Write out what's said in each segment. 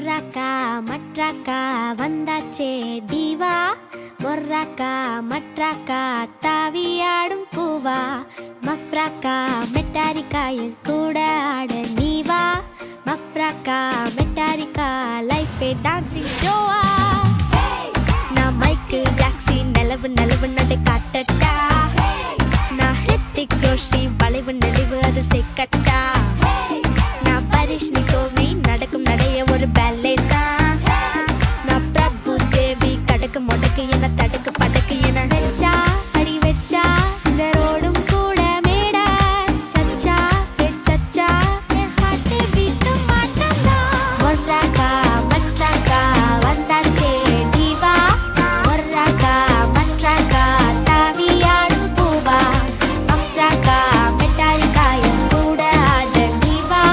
மொர்ராக்கா மட்ராக்கா வந்தாச்சே டிவா மொர்ராக்கா மட்ராக்கா தாவியாடும் பூவா மஃப்ராக்கா மெட்டாரிக்கா என் கூட ஆட நீவா மஃப்ராக்கா மெட்டாரிக்கா லைஃபே டான்சிங் ஷோவா நான் மைக்கேல் ஜாக்சன் நிலவு நிலவு நடு காட்டட்டா நான் ஹிருத்திக் ரோஷி வளைவு நெளிவு அது செக்கட்டா நான் பரிஷ்னி கோவி நடக்கும் நடைய ஒரு பேலே தான் நான் பிரபு தேவி கடக்கு முடக்கு என தடுக்கு படக்கு என வச்சா அடி வச்சா இந்த ரோடும் கூட மேடா சச்சா சச்சா என் ஹார்ட் பீட் மாட்டா மொர்ராக்கா மட்ராக்கா வந்தாச்சே டிவா மொர்ராக்கா மட்ராக்கா தாவியாடும் பூவா மஃப்ராக்கா மெட்டாரிக்கா என் கூட ஆட நீவா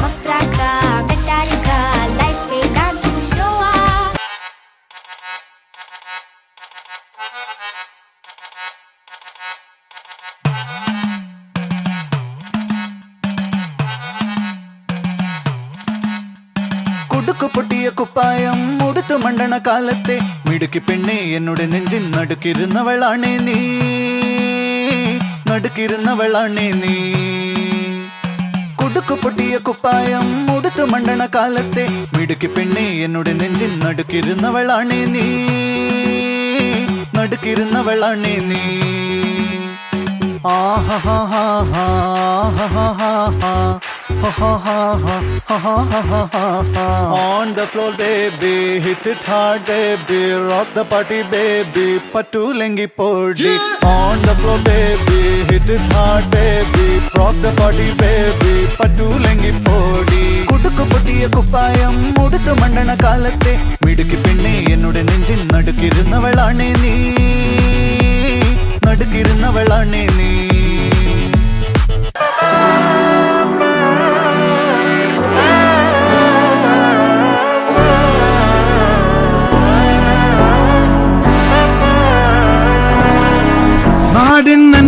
மஃப்ராக்கா மெட்டாரிக்கா லைஃபே டான்சிங் ஷோவா കുടുക്കു പൊട്ടിയ കുപ്പായം ഉടുത്തു മണ്ടണ കാലത്തെ മിടുക്കി പെണ്ണെ എന്നോട് നെഞ്ചിൻ നടുക്കിരുന്നവളാണേ നീ നടുക്കിരുന്നവളാണേ നീ കുടുക്കു പൊട്ടിയ കുപ്പായം ഉടുത്തു മണ്ടണ കാലത്തെ മിടുക്കി പെണ്ണെ എന്നോട് നെഞ്ചിൻ നടുക്കിരുന്നവളാണേ നീ നടുക്കിരുന്നവളാണേ നീ On the floor, baby, hit it hard, baby, rock the party, baby, pattu lengi podi. On the floor, baby, hit it hard, baby, rock the party, baby, pattu lengi podi. Kudukku pottiya kuppayam uduthu mandana kaalatte midukki penne ennoda nenjin nadukirunnavalane nee nadukirunnavalane nee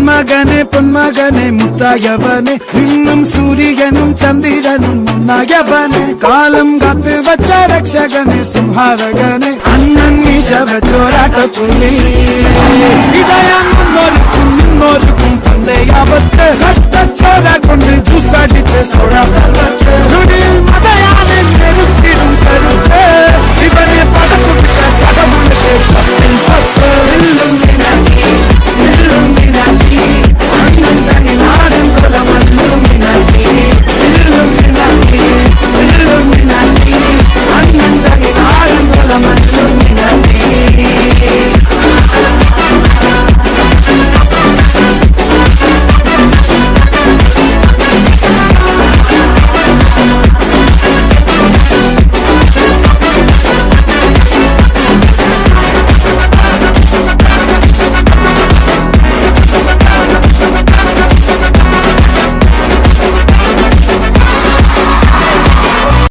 മകനെ പൊന്മകനെ മുത്തായവനെ നിന്നും സൂര്യനും ചന്ദ്രനും മുന്നായവനെ കാലം കാത്ത് വച്ച രക്ഷകനെ സംഹാരകനെ അണ്ണൻ മീശ വെച്ചോരാട്ടപ്പുള്ളി ഇതയം മുന്നോർക്കും പണ്ടേ ആപത്ത് കട്ടച്ചോര കൊണ്ട് ജ്യൂസ് അടിച്ച് സോഡ സർവത്ത്